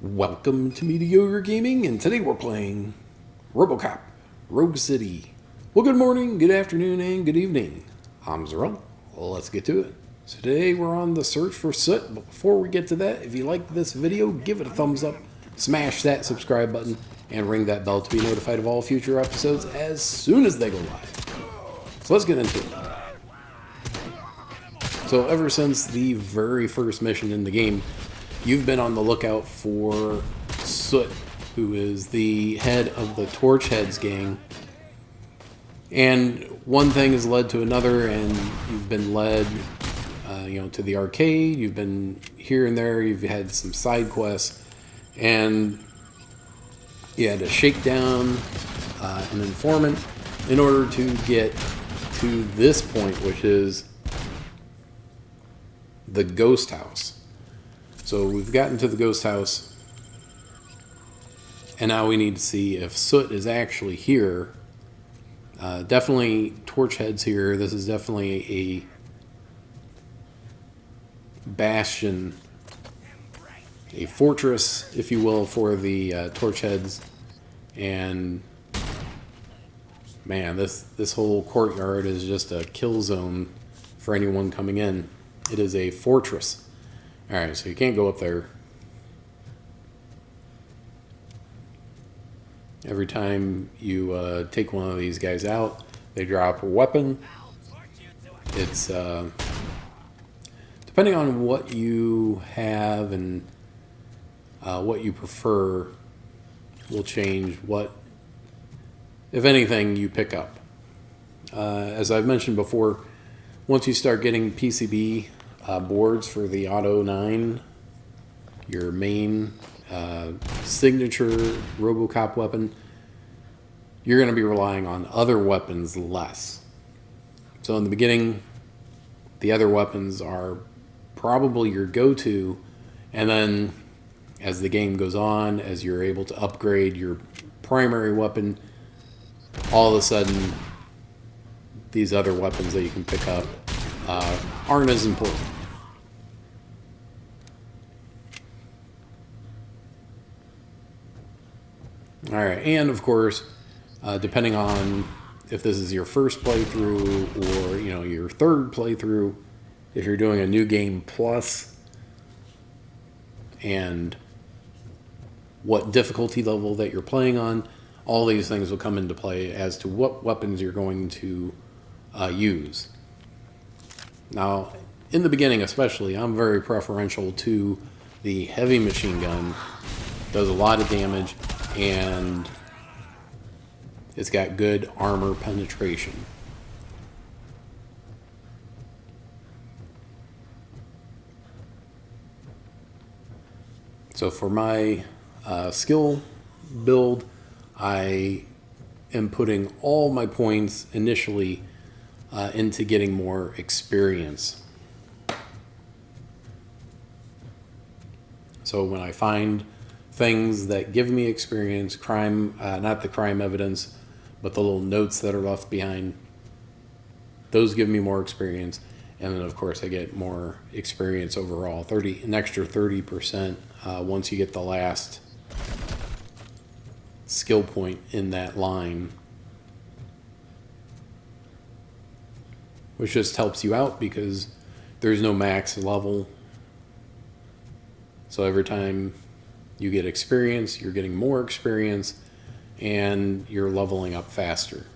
Welcome to Mediocre Gaming, and today we're playing RoboCop Rogue City. Well, good morning, good afternoon, and good evening. I'm Zarel. Let's get to it. So today we're on the search for Soot, but before we get to that, if you like this video, give it a thumbs up, smash that subscribe button, and ring that bell to be notified of all future episodes as soon as they go live. So let's get into it. So ever since the very first mission in the game, you've been on the lookout for Soot, who is the head of the Torchheads gang. And one thing has led to another, and you've been led, to the arcade. You've been here and there. You've had some side quests, and you had to shake down an informant in order to get to this point, which is the ghost house. So we've gotten to the ghost house, and now we need to see if Soot is actually here. Definitely Torchhead's here. This is definitely a bastion, a fortress, if you will, for the Torchheads. And man, this whole courtyard is just a kill zone for anyone coming in. It is a fortress. Alright, so you can't go up there. Every time you take one of these guys out, they drop a weapon. It's depending on what you have and what you prefer will change what, if anything, you pick up. As I've mentioned before, once you start getting PCB boards for the Auto 9, your main signature RoboCop weapon, you're going to be relying on other weapons less. So in the beginning, the other weapons are probably your go-to, and then as the game goes on, as you're able to upgrade your primary weapon, all of a sudden these other weapons that you can pick up aren't as important. Alright, and of course, depending on if this is your first playthrough or your third playthrough, if you're doing a new game plus, and what difficulty level that you're playing on, all these things will come into play as to what weapons you're going to use. Now, in the beginning especially, I'm very preferential to the heavy machine gun. It does a lot of damage, and it's got good armor penetration. So for my skill build, I am putting all my points initially into getting more experience. So when I find things that give me experience, crime, not the crime evidence, but the little notes that are left behind, those give me more experience. And then of course I get more experience overall, an extra 30% once you get the last skill point in that line, which just helps you out because there's no max level. So every time you get experience, you're getting more experience, and you're leveling up faster.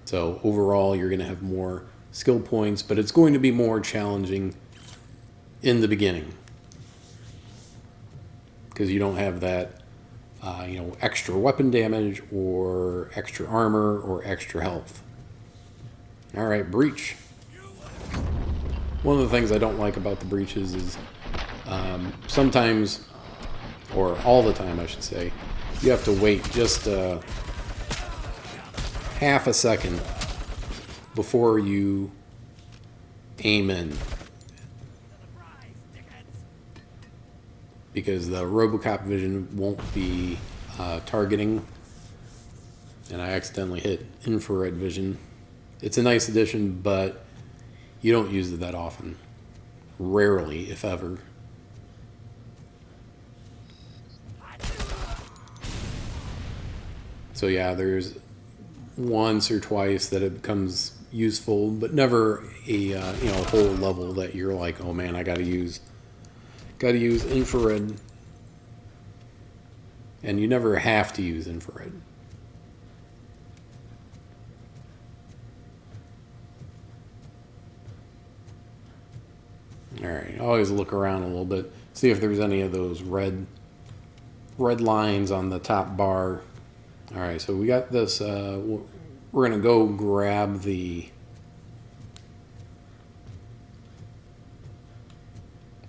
So overall, you're going to have more skill points, but it's going to be more challenging in the beginning because you don't have that, extra weapon damage or extra armor or extra health. All right, breach. One of the things I don't like about the breaches is sometimes, or all the time I should say, you have to wait just half a second before you aim in, because the RoboCop vision won't be targeting, and I accidentally hit infrared vision. It's a nice addition, but you don't use it that often. rarely, if ever. So yeah, there's once or twice that it becomes useful, but never a whole level that you're like, oh man, I gotta use infrared. And you never have to use infrared. All right, always look around a little bit, see if there's any of those red lines on the top bar. All right, so we got this. We're gonna go grab the.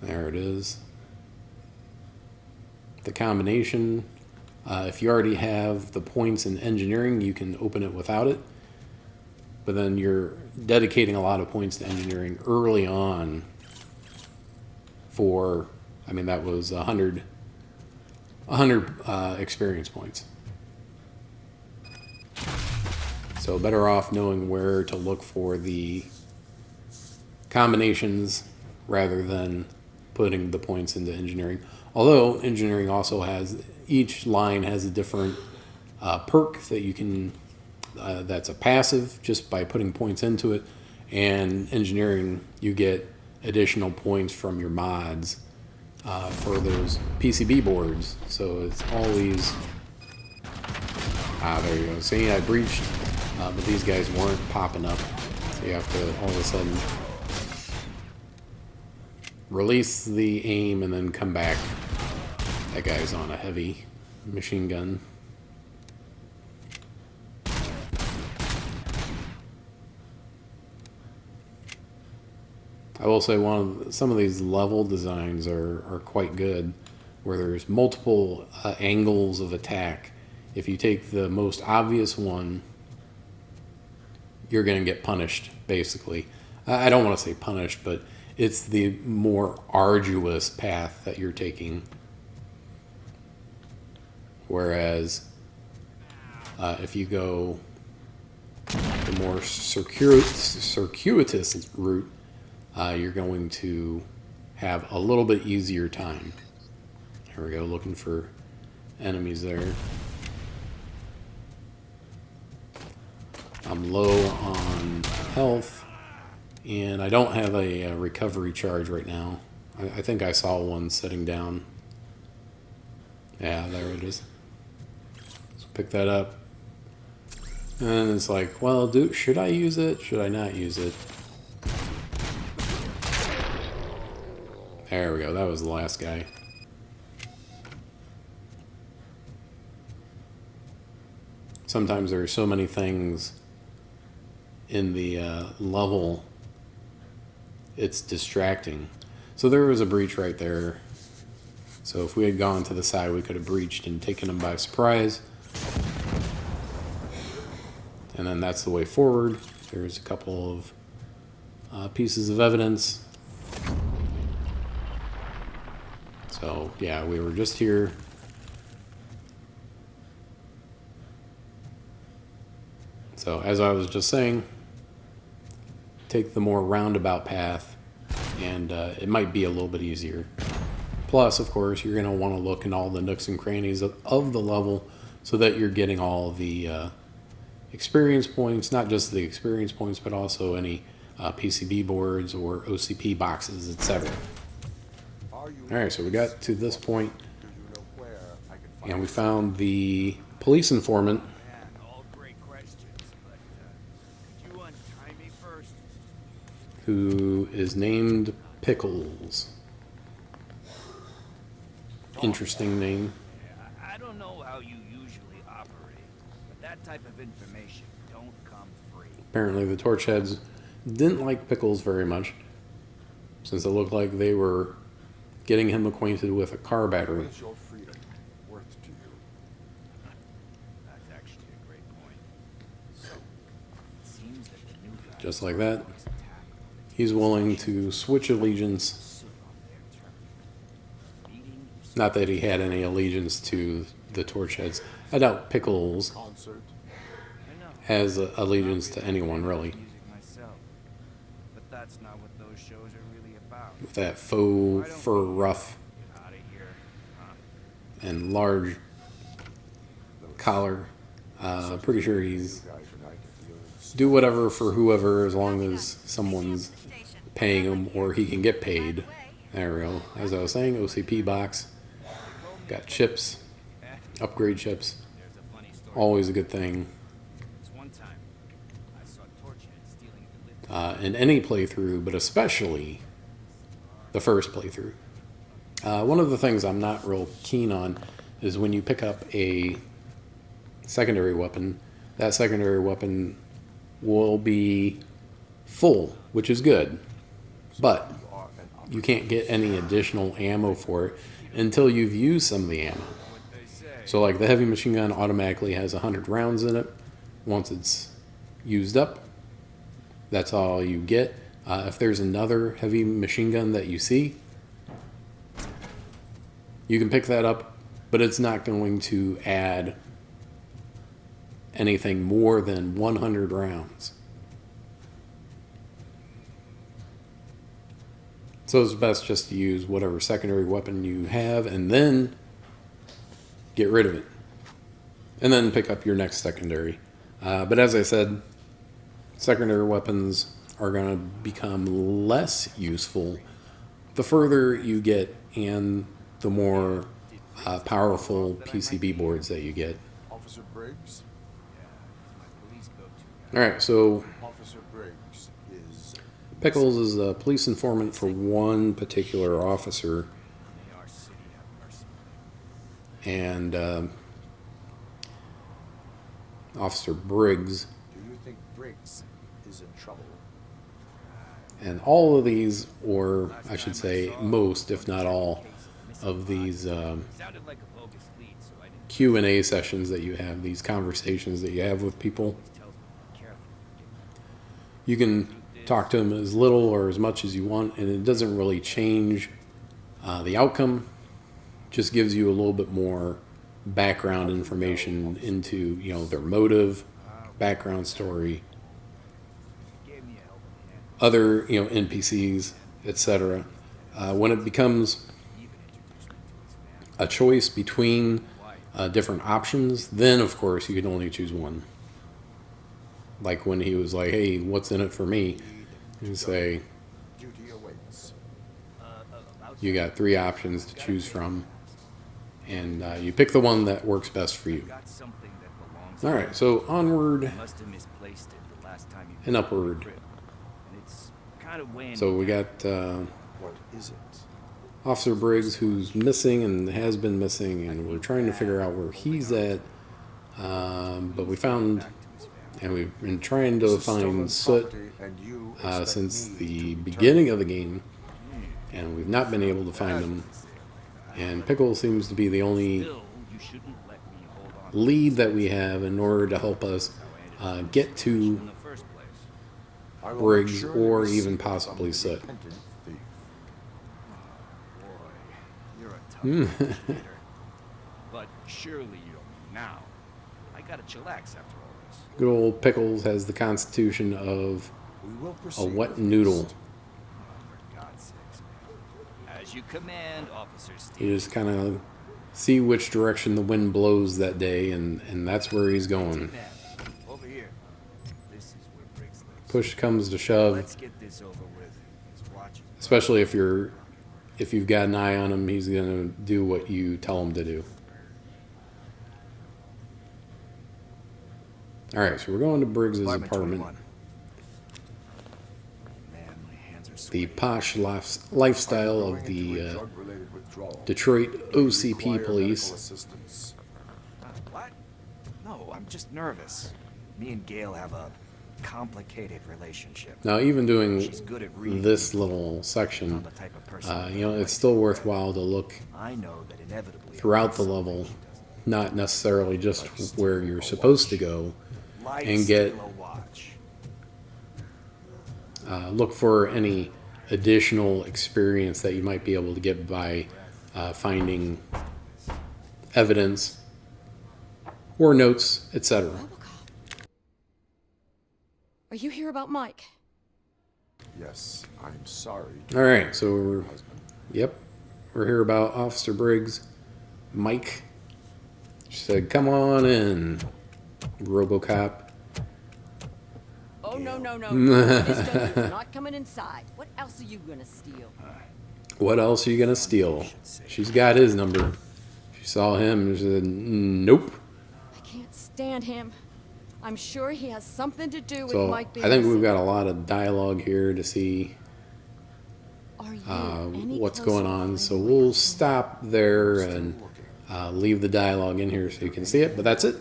There it is. The combination. If you already have the points in engineering, you can open it without it. But then you're dedicating a lot of points to engineering early on. For, I mean, that was 100 experience points. So better off knowing where to look for the combinations rather than putting the points into engineering. Although engineering also has, each line has a different perk that you can, that's a passive just by putting points into it. And engineering, you get additional points from your mods for those PCB boards. So it's always, there you go. See, I breached, but these guys weren't popping up. So you have to all of a sudden release the aim and then come back. That guy's on a heavy machine gun. I will say some of these level designs are quite good, where there's multiple angles of attack. If you take the most obvious one, you're going to get punished, basically. I don't want to say punished, but it's the more arduous path that you're taking. Whereas if you go the more circuitous route, you're going to have a little bit easier time. Here we go, looking for enemies there. I'm low on health, and I don't have a recovery charge right now. I think I saw one sitting down. Yeah, there it is. So pick that up. And it's like, well, should I use it? Should I not use it? There we go. That was the last guy. Sometimes there are so many things in the level, it's distracting. So there was a breach right there. So if we had gone to the side, we could have breached and taken them by surprise. And then that's the way forward. There's a couple of pieces of evidence. So yeah, we were just here. So as I was just saying, take the more roundabout path, and it might be a little bit easier. Plus, of course, you're going to want to look in all the nooks and crannies of the level so that you're getting all the experience points, not just the experience points, but also any PCB boards or OCP boxes, etc. Alright, so we got to this point, and we found the police informant who is named Pickles. Interesting name. I don't know how you usually operate, but that type of information don't come free. Apparently the Torchheads didn't like Pickles very much, since it looked like they were getting him acquainted with a car battery. What's your freedom worth to you? That's actually a great point. So, it seems that the new guy Just like that, he's willing to switch allegiance. Not that he had any allegiance to the Torchheads. I doubt Pickles Concert. has allegiance to anyone, really. Music myself, but that's not what those shows are really about? with that faux fur ruff Get out of here. Huh? and large collar. Pretty sure he's Guys and I get the old do whatever for whoever as long as someone's paying him or he can get paid. There we go. As I was saying, OCP box. Got chips, upgrade chips. There's a funny story. Always a good thing. This one time, I saw Torchhead stealing the lit. In any playthrough, but especially the first playthrough. One of the things I'm not real keen on is when you pick up a secondary weapon, that secondary weapon will be full, which is good, but are an you can't get any additional ammo for it until you've used some of the ammo. What they say. So like the heavy machine gun automatically has 100 rounds in it. Once it's used up, that's all you get. If there's another heavy machine gun that you see, you can pick that up, but it's not going to add anything more than 100 rounds. So it's best just to use whatever secondary weapon you have and then get rid of it. And then pick up your next secondary. But as I said, secondary weapons are going to become less useful the further you get and the more powerful PCB boards that you get. Officer Briggs. My police go-to. All right, so Officer Briggs is Pickles is a police informant for one particular officer, May our city have mercy. and Officer Briggs. Do you think Briggs is in trouble? And all of these, or I should say most, if not all, of these Sounded like a bogus lead, so I didn't Q&A sessions that you have, these conversations that you have with people, tell them. Be careful. you can talk to them as little or as much as you want, and it doesn't really change the outcome. Just gives you a little bit more background information into, you know, their motive, background story, Gave me a helping hand. other, you know, NPCs, etc. When it becomes Even introduced me to his family. a choice between different options, then of course you can only choose one. Like when he was like, "Hey, what's in it for me?" You say Duty awaits. About you got 3 options to choose from, and you pick the one that works best for you. got something that belongs. All right, so onward You must have misplaced it the last time you. and upward. Trip. And it's kind of weighing. So me we down. got What is it? Officer Briggs, who's missing and has been missing, and we're trying to figure out where he's at. But we found, Back to his family. and we've been trying to This is stolen find Soot property, and you expect since me the to return beginning of the game, and we've not been able to find him. And Pickle seems to be the only Still, you shouldn't let me hold on lead that we have in order to help us get to in the first place. I will Briggs make sure or you even receive possibly some Soot. repentant thief. Boy, you're a tough negotiator. But surely you don't mean now. I gotta chillax after all this. Good old Pickles has the constitution of We will a proceed wet with noodle. haste. For God's sakes, man. As you command, Officer You Steve. just kind of see which direction the wind blows that day, and that's where he's going. Man, over here. This is where Briggs lives. Push comes to shove, Let's get this over with. He's watching. especially if you've got an eye on him, he's gonna do what you tell him to do. All right, so we're going to Briggs's apartment. Man, my hands are The sweaty. posh lifestyle Going of into the a drug-related withdrawal. Detroit Do you OCP require police. medical assistance? What? No, I'm just nervous. Me and Gail have a complicated relationship. Now, even doing She's good at reading this people. little I'm section, the type of person you know, it's still worthwhile to look I know that inevitably throughout the level, not necessarily just where you're supposed to go. and get- a watch. Look for any additional experience that you might be able to get by finding evidence or notes, etc. Robocop. Are you here about Mike? Yes, I'm sorry. All right, so Your husband. yep, we're here about Officer Briggs. Mike. She said, "Come on in, RoboCop." Oh, no, no, no. This gentleman's not coming inside. What else are you gonna steal? What else are you gonna steal? She's got his number. She saw him and she said, "Nope." I can't stand him. I'm sure he has something to do with So Mike being I think we've missing. got a lot of dialogue here to see Are you any what's closer going to on. finding So my we'll husband? stop there and leave the dialogue in here so you can see it. But that's it.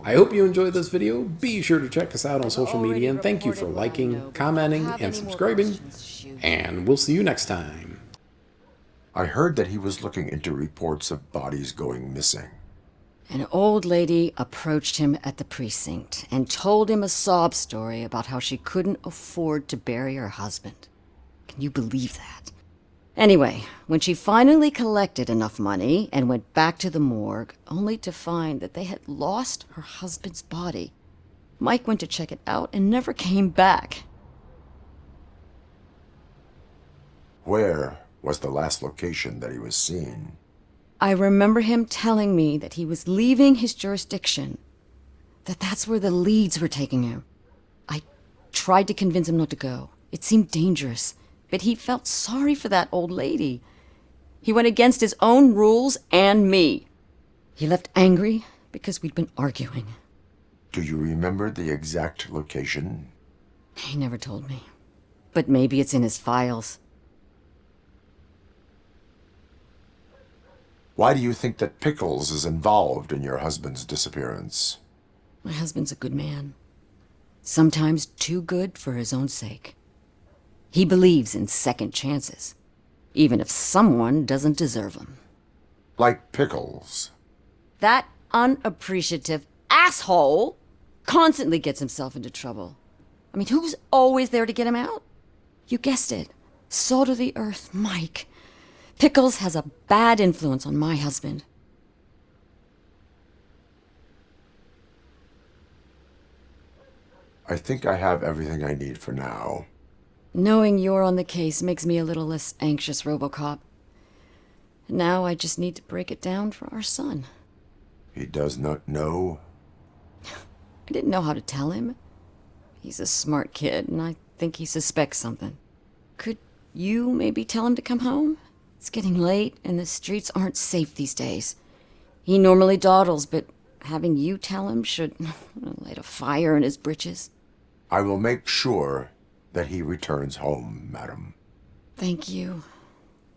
I hope you enjoyed this video. Be sure to check us out on I've social already media. And thank you for reported what I liking, know, but if you commenting, have and any more subscribing. questions, shoot. And we'll see you next time. I heard that he was looking into reports of bodies going missing. An old lady approached him at the precinct and told him a sob story about how she couldn't afford to bury her husband. Can you believe that? Anyway, when she finally collected enough money and went back to the morgue, only to find that they had lost her husband's body, Mike went to check it out and never came back. Where was the last location that he was seen? I remember him telling me that he was leaving his jurisdiction, that that's where the leads were taking him. I tried to convince him not to go. It seemed dangerous, but he felt sorry for that old lady. He went against his own rules and me. He left angry because we'd been arguing. Do you remember the exact location? He never told me, but maybe it's in his files. Why do you think that Pickles is involved in your husband's disappearance? My husband's a good man. Sometimes too good for his own sake. He believes in second chances, even if someone doesn't deserve them. Like Pickles. That unappreciative asshole constantly gets himself into trouble. I mean, who's always there to get him out? You guessed it. Salt of the earth, Mike. Pickles has a bad influence on my husband. I think I have everything I need for now. Knowing you're on the case makes me a little less anxious, RoboCop. Now I just need to break it down for our son. He does not know. I didn't know how to tell him. He's a smart kid, and I think he suspects something. Could you maybe tell him to come home? It's getting late, and the streets aren't safe these days. He normally dawdles, but having you tell him should light a fire in his britches. I will make sure that he returns home, madam. Thank you.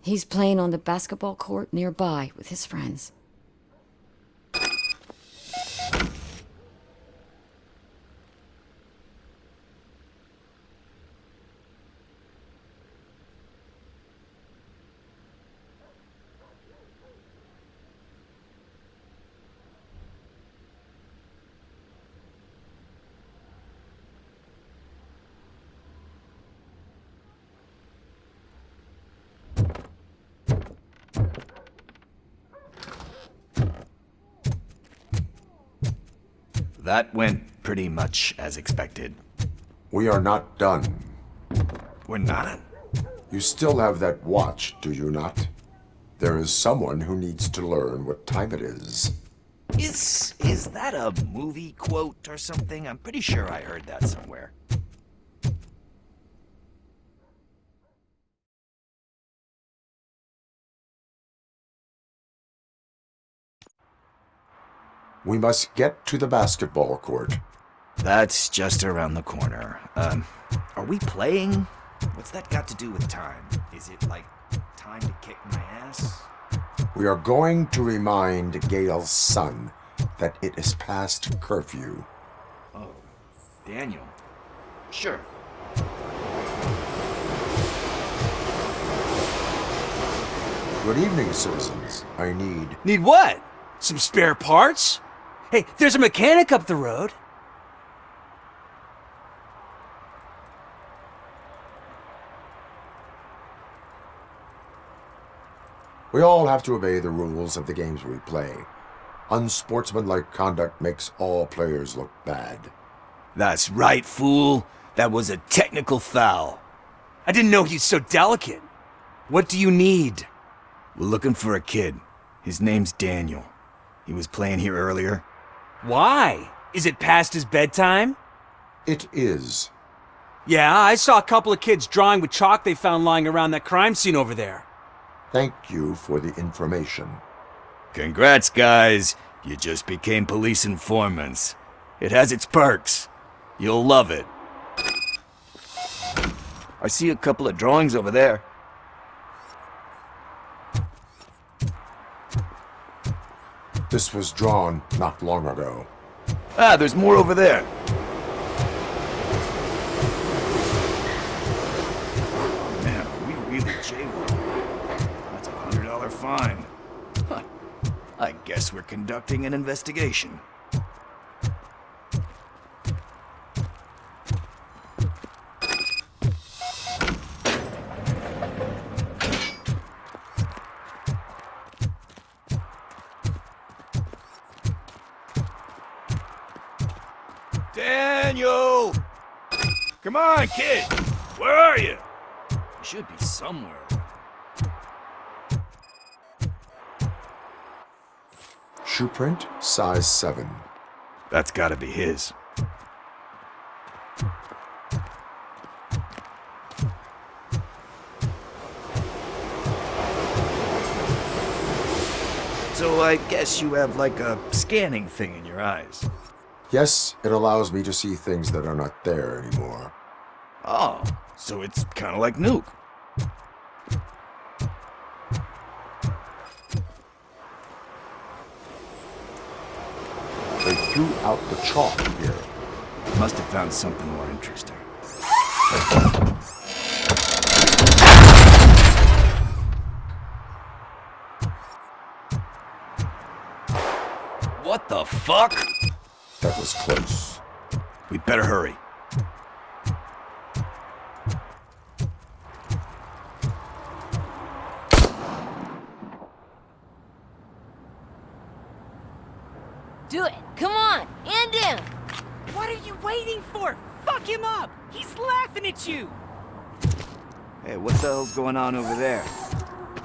He's playing on the basketball court nearby with his friends. That went pretty much as expected. We are not done. We're not. You still have that watch, do you not? There is someone who needs to learn what time it is. Is that a movie quote or something? I'm pretty sure I heard that somewhere. We must get to the basketball court. That's just around the corner. Are we playing? What's that got to do with time? Is it like time to kick my ass? We are going to remind Gail's son that it is past curfew. Oh, Daniel. Sure. Good evening, citizens. I need... Need what? Some spare parts? Hey, there's a mechanic up the road. We all have to obey the rules of the games we play. Unsportsmanlike conduct makes all players look bad. That's right, fool. That was a technical foul. I didn't know he's so delicate. What do you need? We're looking for a kid. His name's Daniel. He was playing here earlier. Why? Is it past his bedtime? It is. Yeah, I saw a couple of kids drawing with chalk they found lying around that crime scene over there. Thank you for the information. Congrats, guys. You just became police informants. It has its perks. You'll love it. I see a couple of drawings over there. This was drawn not long ago. Ah, there's more over there. Man, are we really jaywalking? That's a $100 fine. Huh. I guess we're conducting an investigation. Daniel! Come on, kid! Where are you? You should be somewhere. Shoe print, size 7. That's gotta be his. So I guess you have like a scanning thing in your eyes. Yes, it allows me to see things that are not there anymore. Oh, so it's kind of like Nuke. They threw out the chalk here. Must have found something more interesting. What the fuck? That was close. We'd better hurry. Do it! Come on! End him! What are you waiting for? Fuck him up! He's laughing at you! Hey, what the hell's going on over there?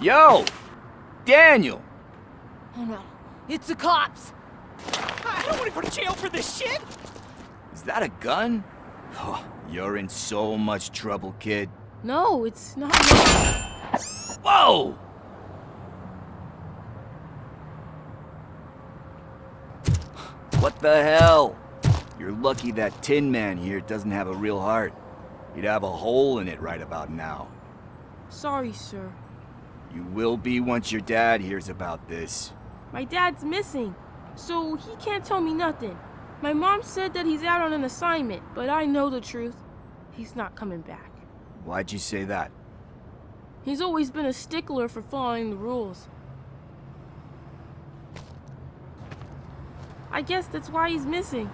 Yo! Daniel! Oh no, it's the cops! I don't want to go to jail for this shit! Is that a gun? Oh, you're in so much trouble, kid. No, it's not. Whoa! What the hell? You're lucky that Tin Man here doesn't have a real heart. He'd have a hole in it right about now. Sorry, sir. You will be once your dad hears about this. My dad's missing, so he can't tell me nothing. My mom said that he's out on an assignment, but I know the truth. He's not coming back. Why'd you say that? He's always been a stickler for following the rules. I guess that's why he's missing.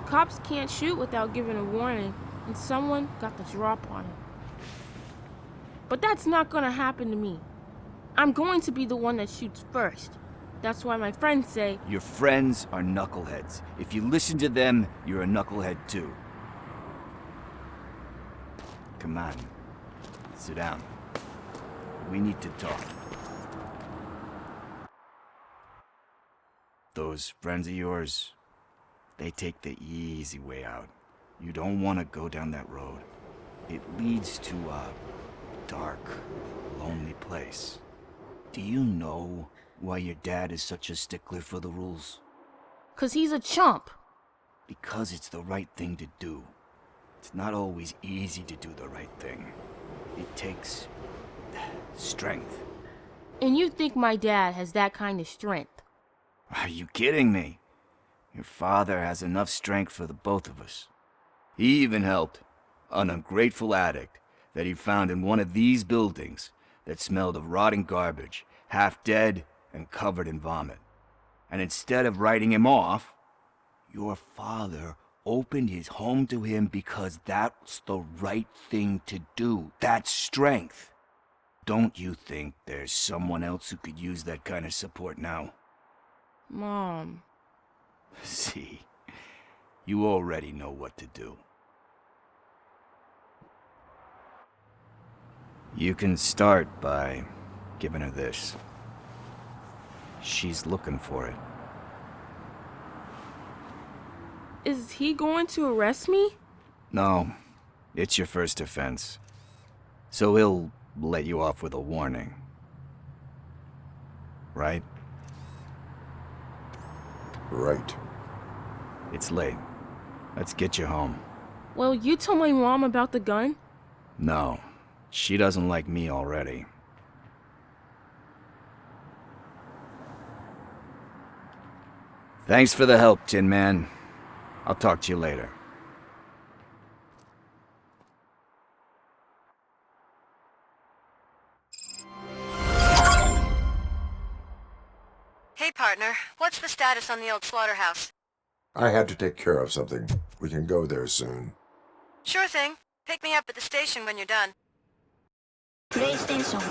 Cops can't shoot without giving a warning, and someone got the drop on him. But that's not gonna happen to me. I'm going to be the one that shoots first. That's why my friends say, Your friends are knuckleheads. If you listen to them, you're a knucklehead too. Come on. Sit down. We need to talk. Those friends of yours, they take the easy way out. You don't want to go down that road. It leads to a dark, lonely place. Do you know why your dad is such a stickler for the rules? 'cause he's a chump. Because it's the right thing to do. It's not always easy to do the right thing. It takes strength. And you think my dad has that kind of strength? Are you kidding me? Your father has enough strength for the both of us. He even helped an ungrateful addict that he found in one of these buildings that smelled of rotting garbage, half dead and covered in vomit. And instead of writing him off, your father opened his home to him because that's the right thing to do. That's strength. Don't you think there's someone else who could use that kind of support now? Mom. See, you already know what to do. You can start by giving her this. She's looking for it. Is he going to arrest me? No, it's your first offense. So he'll let you off with a warning. Right? Right. It's late. Let's get you home. Well, you told my mom about the gun? No, she doesn't like me already. Thanks for the help, Tin Man. I'll talk to you later. Hey, partner. What's the status on the old slaughterhouse? I had to take care of something. We can go there soon. Sure thing. Pick me up at the station when you're done. PlayStation